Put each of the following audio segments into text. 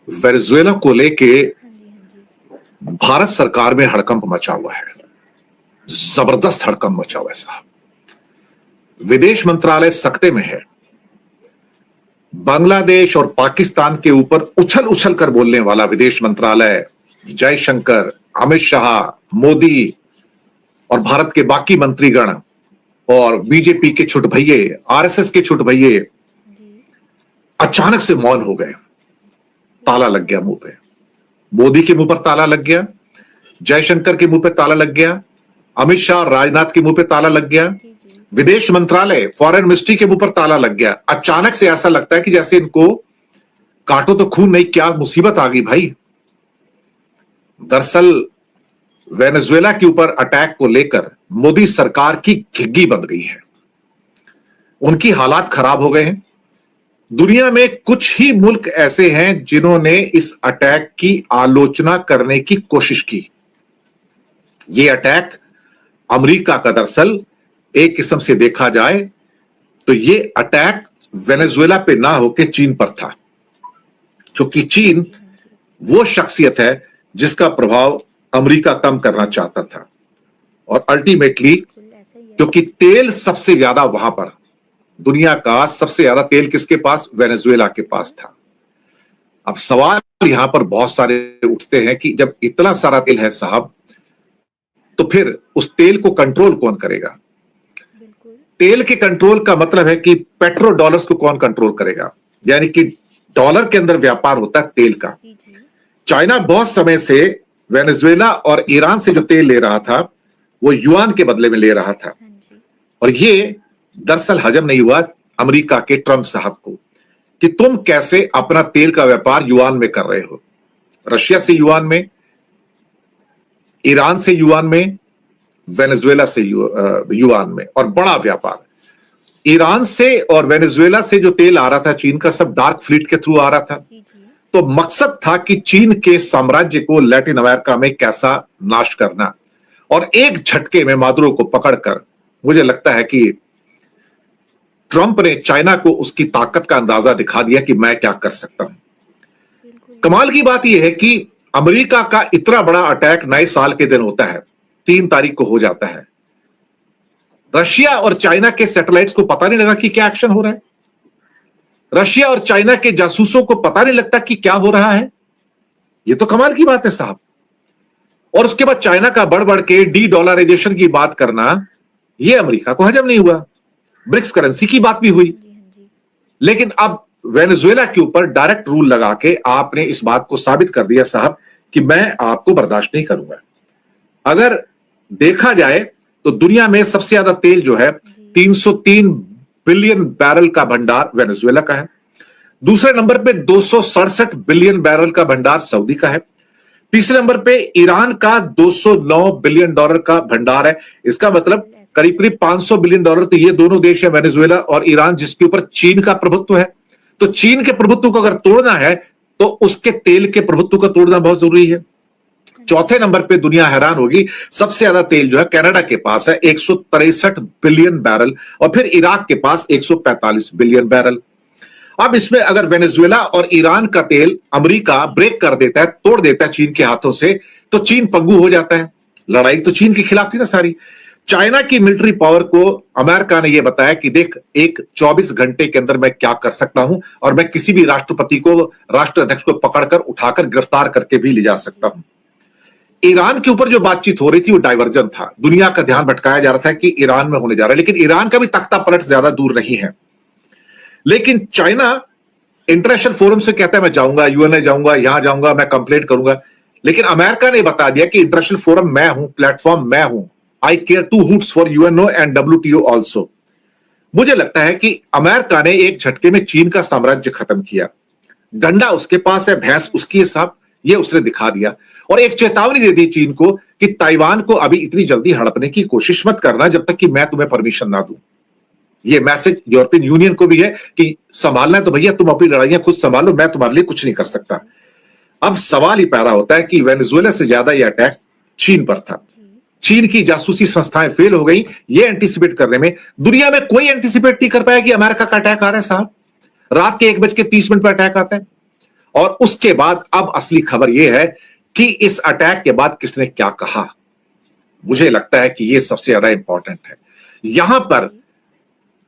Venezuela को लेके भारत सरकार में हड़कंप मचा हुआ है, जबरदस्त हड़कंप मचा हुआ है साहब। विदेश मंत्रालय सख्ते में है। बांग्लादेश और पाकिस्तान के ऊपर उछल उछल कर बोलने वाला विदेश मंत्रालय, जयशंकर, अमित शाह, मोदी और भारत के बाकी मंत्रीगण और बीजेपी के छुट भैये, आरएसएस के छुट भैये अचानक से मौन हो गए। ताला लग गया मुंह पे। मोदी के मुंह पर ताला लग गया, जयशंकर के मुंह पे ताला लग गया, अमित शाह और राजनाथ के मुंह पे ताला लग गया, विदेश मंत्रालय, फॉरेन मिनिस्ट्री के मुंह पर ताला लग गया। अचानक से ऐसा लगता है कि जैसे इनको काटो तो खून नहीं, क्या मुसीबत आ गई भाई। दरअसल वेनेजुएला के ऊपर अटैक को लेकर मोदी सरकार की घिग्गी बंध गई है। उनकी हालात खराब हो गए हैं। दुनिया में कुछ ही मुल्क ऐसे हैं जिन्होंने इस अटैक की आलोचना करने की कोशिश की। यह अटैक अमेरिका का, दरअसल एक किस्म से देखा जाए तो यह अटैक वेनेजुएला पे ना होके चीन पर था, क्योंकि चीन वो शख्सियत है जिसका प्रभाव अमेरिका कम करना चाहता था। और अल्टीमेटली क्योंकि तेल सबसे ज्यादा वहां पर, दुनिया का सबसे ज्यादा तेल किसके पास? वेनेजुएला के पास था। अब सवाल यहां पर बहुत सारे उठते हैं कि जब इतना सारा तेल है साहब, तो फिर उस तेल को कंट्रोल कौन करेगा? तेल के कंट्रोल का मतलब है कि पेट्रो डॉलर्स को कौन कंट्रोल करेगा, यानी कि डॉलर के अंदर व्यापार होता है तेल का। चाइना बहुत समय से वेनेजुएला और ईरान से जो तेल ले रहा था वो युआन के बदले में ले रहा था, और ये दरअसल हजम नहीं हुआ अमेरिका के ट्रंप साहब को कि तुम कैसे अपना तेल का व्यापार युआन में कर रहे हो। रशिया से युआन में, ईरान से युआन में, वेनेजुएला से युआन में, और बड़ा व्यापार। ईरान से और वेनेजुएला से जो तेल आ रहा था चीन का, सब डार्क फ्लीट के थ्रू आ रहा था। तो मकसद था कि चीन के साम्राज्य को लैटिन अमेरिका में कैसा नाश करना, और एक झटके में मादुरो को पकड़कर मुझे लगता है कि ट्रंप ने चाइना को उसकी ताकत का अंदाजा दिखा दिया कि मैं क्या कर सकता हूं। कमाल की बात यह है कि अमेरिका का इतना बड़ा अटैक नए साल के दिन होता है, 3 तारीख को हो जाता है। रशिया और चाइना के सैटेलाइट्स को पता नहीं लगा कि क्या एक्शन हो रहा है। रशिया और चाइना के जासूसों को पता नहीं लगता कि क्या हो रहा है। यह तो कमाल की बात है साहब। और उसके बाद चाइना का बढ़ बढ़ के डी-डॉलराइजेशन की बात करना, यह अमेरिका को हजम नहीं हुआ। ब्रिक्स करेंसी की बात भी हुई, लेकिन अब वेनेजुएला के ऊपर डायरेक्ट रूल लगा के आपने इस बात को साबित कर दिया साहब कि मैं आपको बर्दाश्त नहीं करूंगा। अगर देखा जाए तो दुनिया में सबसे ज्यादा तेल जो है 303 बिलियन बैरल का भंडार वेनेजुएला का है। दूसरे नंबर पे 267 बिलियन बैरल का भंडार सऊदी का है। तीसरे नंबर पे ईरान का 209 बिलियन डॉलर का भंडार है। इसका मतलब करीब करीब 500 बिलियन डॉलर तो ये दोनों देश है, वेनेजुएला और ईरान, जिसके ऊपर चीन का प्रभुत्व है। तो चीन के प्रभुत्व को अगर तोड़ना है तो उसके तेल के प्रभुत्व को तोड़ना बहुत जरूरी है। चौथे नंबर पे दुनिया हैरान होगी, सबसे ज्यादा तेल जो है कनाडा के पास है 163 बिलियन बैरल, और फिर इराक के पास 145 बिलियन बैरल। अब इसमें अगर वेनेजुएला और ईरान का तेल अमेरिका ब्रेक कर देता है, तोड़ देता है चीन के हाथों से, तो चीन पंगु हो जाता है। लड़ाई तो चीन के खिलाफ थी ना सारी। चाइना की मिलिट्री पावर को अमेरिका ने यह बताया कि देख, एक 24 घंटे के अंदर मैं क्या कर सकता हूं, और मैं किसी भी राष्ट्रपति को, राष्ट्राध्यक्ष को पकड़कर उठाकर गिरफ्तार करके भी ले जा सकता हूं। ईरान के ऊपर जो बातचीत हो रही थी वो डाइवर्जन था। दुनिया का ध्यान भटकाया जा रहा था कि ईरान में होने जा रहा है, लेकिन ईरान का भी तख्ता पलट ज्यादा दूर नहीं है। लेकिन चाइना इंटरनेशनल फोरम से कहता है मैं जाऊंगा, यूएनए जाऊंगा, यहां जाऊंगा, मैं कंप्लेंट करूंगा। लेकिन अमेरिका ने बता दिया कि इंटरनेशनल फोरम मैं हूं, प्लेटफॉर्म मैं हूं, I care 2 hoots for UNO and WTO also. मुझे लगता है कि अमेरिका ने एक झटके में चीन का साम्राज्य खत्म किया। डंडा उसके पास है, भैंस उसकी है साहब, ये उसने दिखा दिया। और एक चेतावनी दे दी चीन को कि ताइवान को अभी इतनी जल्दी हड़पने की कोशिश मत करना जब तक कि मैं तुम्हें परमिशन ना दूं। ये मैसेज यूरोपियन यूनियन को भी है कि संभालना है तो भैया तुम अपनी लड़ाइयां खुद संभालो, मैं तुम्हारे लिए कुछ नहीं कर सकता। अब सवाल ही पैदा होता है कि वेनेजुएला से ज्यादा यह अटैक चीन पर था। चीन की जासूसी संस्थाएं फेल हो गई ये एंटीसिपेट करने में। दुनिया में कोई एंटीसिपेट नहीं कर पाया कि अमेरिका का अटैक आ रहा है साहब। रात के 1:30 पर अटैक आता है, और उसके बाद अब असली खबर यह है कि इस अटैक के बाद किसने क्या कहा। मुझे लगता है कि यह सबसे ज्यादा इंपॉर्टेंट है। यहां पर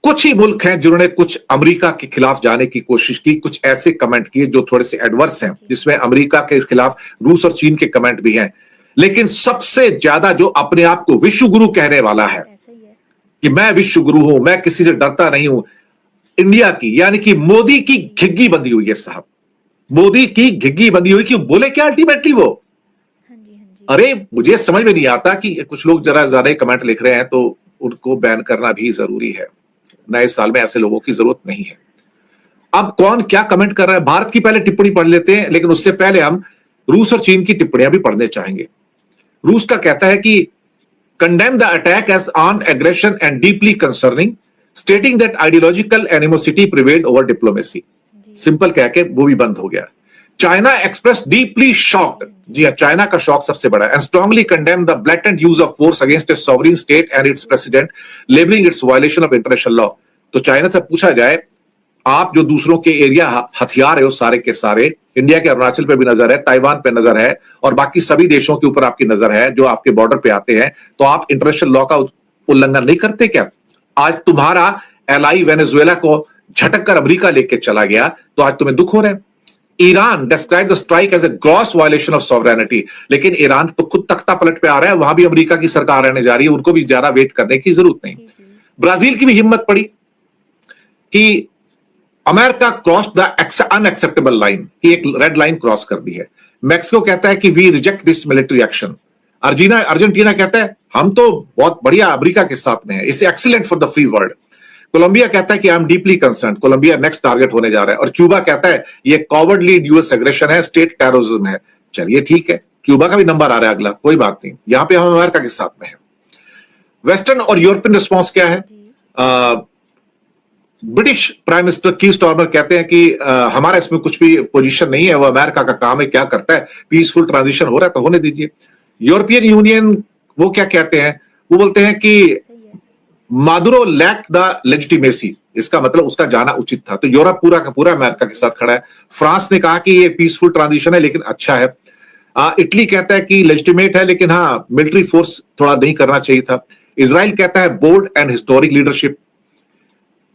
कुछ ही मुल्क हैं जिन्होंने कुछ अमेरिका के खिलाफ जाने की कोशिश की, कुछ ऐसे कमेंट किए जो थोड़े से एडवर्स हैं, जिसमें अमेरिका के खिलाफ रूस और चीन के कमेंट भी हैं। लेकिन सबसे ज्यादा जो अपने आप को विश्व गुरु कहने वाला है कि मैं विश्व गुरु हूं, मैं किसी से डरता नहीं हूं, इंडिया की यानी कि मोदी की घिग्गी बंधी हुई है साहब। मोदी की घिग्गी बंधी हुई कि बोले क्या अल्टीमेटली वो। अरे मुझे समझ में नहीं आता कि कुछ लोग जरा ज्यादा कमेंट लिख रहे हैं तो उनको बैन करना भी जरूरी है। नए साल में ऐसे लोगों की जरूरत नहीं है। अब कौन क्या कमेंट कर रहा है, भारत की पहले टिप्पणी पढ़ लेते हैं, लेकिन उससे पहले हम रूस और चीन की टिप्पणियां भी पढ़ने चाहेंगे। रूस का कहता है कि condemn the attack as armed aggression and deeply concerning, stating that ideological animosity prevailed over diplomacy. Simple कह के वो भी बंद हो गया। चाइना expressed deeply shocked, जी हाँ, चाइना का शॉक सबसे बड़ा है, and strongly condemned the blatant use of force against a sovereign state and its president, labeling its violation of international law. तो चाइना से पूछा जाए, आप जो दूसरों के एरिया हथियार है वो सारे के सारे, इंडिया के अरुणाचल पे भी नजर है, ताइवान पे नजर है और बाकी सभी देशों के ऊपर आपकी नजर है जो आपके बॉर्डर पे आते हैं, तो आप इंटरनेशनल लॉ का उल्लंघन नहीं करते क्या? आज तुम्हारा एलाई वेनेजुएला को झटक कर अमेरिका लेके चला गया तो आज तुम्हें दुख हो रहा है। Iran describe the strike as a gross violation of sovereignty, लेकिन ईरान तो खुद तख्ता पलट पे आ रहा है, वहां भी अमेरिका की सरकार रहने जा रही है, उनको भी ज्यादा वेट करने की जरूरत नहीं। ब्राजील की भी हिम्मत पड़ी कि America cross the unacceptable line, की एक रेड लाइन क्रॉस कर दी है। मैक्सिको कहता है कि we reject this military action. Argentina कहता है हम तो बहुत बढ़िया अमेरिका के साथ में है, it's excellent for the free world. Colombia कहता है कि I am deeply concern, Colombia next target होने जा रहा है। और क्यूबा कहता है ये कॉवर्डली यूएस एग्रेशन है, स्टेट टेररिज्म है। चलिए ठीक है, क्यूबा का भी नंबर आ रहा है अगला, कोई बात नहीं, यहां पे हम अमेरिका के साथ में है। वेस्टर्न और यूरोपियन रिस्पॉन्स क्या है? ब्रिटिश प्राइम मिनिस्टर की स्टॉर्मर कहते हैं कि हमारा इसमें कुछ भी पोजीशन नहीं है, वो अमेरिका का काम है, क्या करता है, पीसफुल ट्रांजिशन हो रहा है तो होने दीजिए। यूरोपियन यूनियन वो क्या कहते हैं? वो बोलते हैं कि मादुरो लैक द लेजिटिमेसी, इसका मतलब उसका जाना उचित था। तो यूरोप पूरा का पूरा अमेरिका के साथ खड़ा है। फ्रांस ने कहा कि ये पीसफुल ट्रांजिशन है लेकिन अच्छा है। इटली कहता है कि लेजिटिमेट है लेकिन हाँ मिलिट्री फोर्स थोड़ा नहीं करना चाहिए था। इजराइल कहता है bold and historic leadership.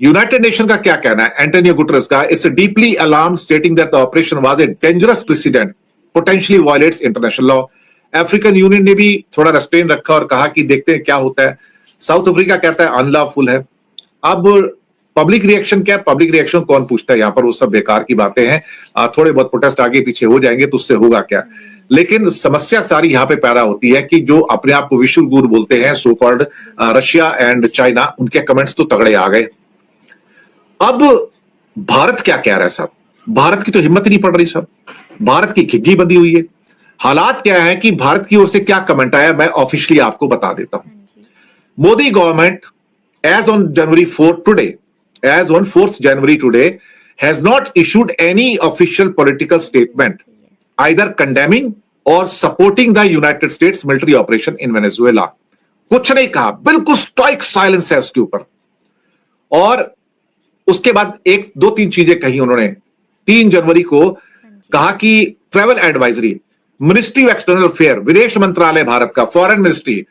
United Nation का क्या कहना है? एंटोनियो गुटेरेस का, it's deeply alarmed stating that the operation was a dangerous president, potentially violates international law. African Union ने भी थोड़ा रेस्ट्रेन रखा और कहा कि देखते हैं क्या होता है। साउथ अफ्रीका कहता है अनलॉफुल है। अब पब्लिक रिएक्शन क्या है? पब्लिक रिएक्शन कौन पूछता है यहाँ पर, वो सब बेकार की बातें हैं। थोड़े बहुत प्रोटेस्ट आगे पीछे हो जाएंगे तो उससे होगा क्या। लेकिन समस्या सारी यहां पे पैदा होती है कि जो अपने आप को विश्व गुरु बोलते हैं so called Russia and China, उनके कमेंट्स तो तगड़े आ गए। अब भारत क्या कह रहा है साहब? भारत की तो हिम्मत ही नहीं पड़ रही साहब, भारत की खिग्गी बंधी हुई है। हालात क्या है कि भारत की ओर से क्या कमेंट आया मैं ऑफिशियली आपको बता देता हूं। Modi government as on January 4 today, as on 4th January today, has not issued any official political statement either condemning or supporting the United States military operation in Venezuela. कुछ नहीं कहा, बिल्कुल स्टॉइक साइलेंस है उसके ऊपर। और उसके बाद एक दो तीन चीजें कही उन्होंने। 3 जनवरी को कहा कि travel advisory, ministry of external affair, विदेश मंत्रालय भारत का, फॉरेन मिनिस्ट्री,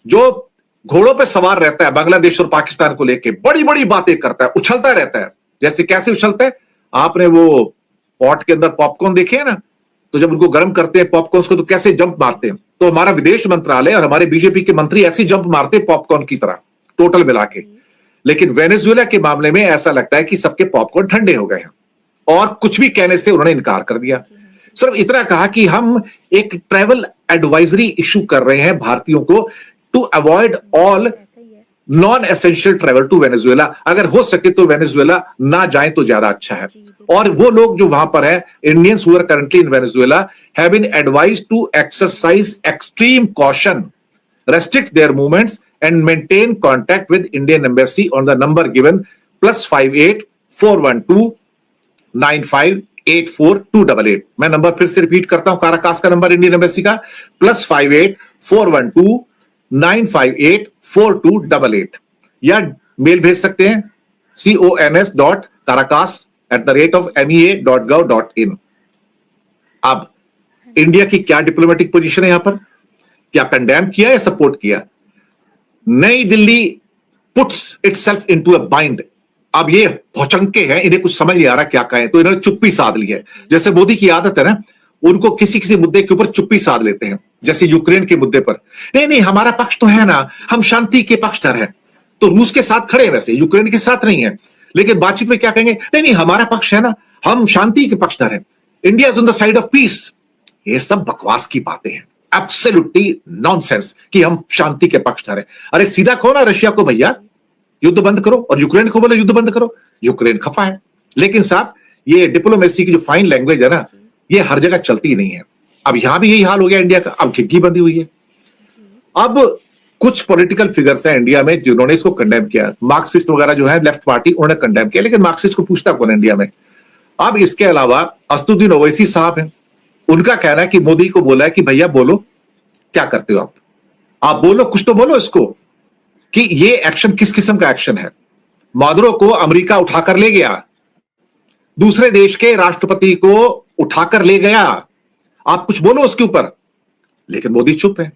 जो घोड़ों पे सवार रहता है बांग्लादेश और पाकिस्तान को लेके, बड़ी बड़ी बातें करता है, उछलता रहता है। जैसे कैसे उछलता है? आपने वो पॉट के अंदर पॉपकॉर्न देखे है ना, तो जब उनको गर्म करते हैं पॉपकॉर्न को तो कैसे जंप मारते हैं, तो हमारा विदेश मंत्रालय और हमारे बीजेपी के मंत्री ऐसे जंप मारते हैं पॉपकॉर्न की तरह टोटल मिला के। लेकिन वेनेजुएला के मामले में ऐसा लगता है कि सबके पॉपकॉर्न ठंडे हो गए हैं और कुछ भी कहने से उन्होंने इनकार कर दिया। सिर्फ इतना कहा कि हम एक ट्रैवल एडवाइजरी इशू कर रहे हैं भारतीयों को to avoid all non essential travel to Venezuela. अगर हो सके तो वेनेजुएला ना जाए तो ज्यादा अच्छा है। और वो लोग जो वहां पर है, Indians who are currently in Venezuela have been advised to exercise extreme caution, restrict their movements and maintain contact with Indian Embassy on the number given +58 412 9584 288। मैं नंबर फिर से रिपीट करता हूं, काराकास का नंबर इंडियन एम्बेसी का +58 412 958 4288, या mail भेज सकते हैं cons.caracas@mea.gov.in। अब इंडिया की क्या डिप्लोमेटिक पोजीशन है यहां पर? क्या कंडेम किया या सपोर्ट किया? नई Delhi puts itself into a bind. अब ये भौचंके हैं, इन्हें कुछ समझ नहीं आ रहा क्या कहें, तो इन्होंने चुप्पी साध ली है। जैसे मोदी की आदत है ना, उनको किसी किसी मुद्दे के ऊपर चुप्पी साध लेते हैं। जैसे यूक्रेन के मुद्दे पर, नहीं नहीं हमारा पक्ष तो है ना, हम शांति के पक्षधर हैं। तो रूस के साथ खड़े हैं, वैसे यूक्रेन के साथ नहीं है, लेकिन बातचीत में क्या कहेंगे? नहीं नहीं हमारा पक्ष है ना, हम शांति के पक्षधर हैं, India is on the side of peace. ये सब बकवास की बातें हैं, एब्सोल्युटली नॉनसेंस कि हम शांति के पक्षधर हैं। अरे सीधा कहो ना रशिया को, भैया युद्ध बंद करो, और यूक्रेन को बोलो युद्ध बंद करो। यूक्रेन खफा है, लेकिन साहब ये डिप्लोमेसी की जो फाइन लैंग्वेज है ना, ये हर जगह चलती नहीं है। अब यहां भी यही हाल हो गया इंडिया का, अब खिग्गी बंदी हुई है। अब कुछ पॉलिटिकल फिगर्स हैं इंडिया में जिन्होंने इसको कंडेम किया, मार्क्सिस्ट वगैरह जो है लेफ्ट पार्टी, उन्होंने कंडेम किया, लेकिन मार्क्सिस्ट को पूछता कौन है इंडिया में? अब इसके अलावा असदुद्दीन ओवैसी साहब हैं, उनका कहना है कि मोदी को बोला है कि भैया बोलो क्या करते हो आप बोलो, कुछ तो बोलो इसको कि ये एक्शन किस किस्म का एक्शन है। मादुरो को अमेरिका उठाकर ले गया, दूसरे देश के राष्ट्रपति को उठाकर ले गया, आप कुछ बोलो उसके ऊपर। लेकिन मोदी चुप है।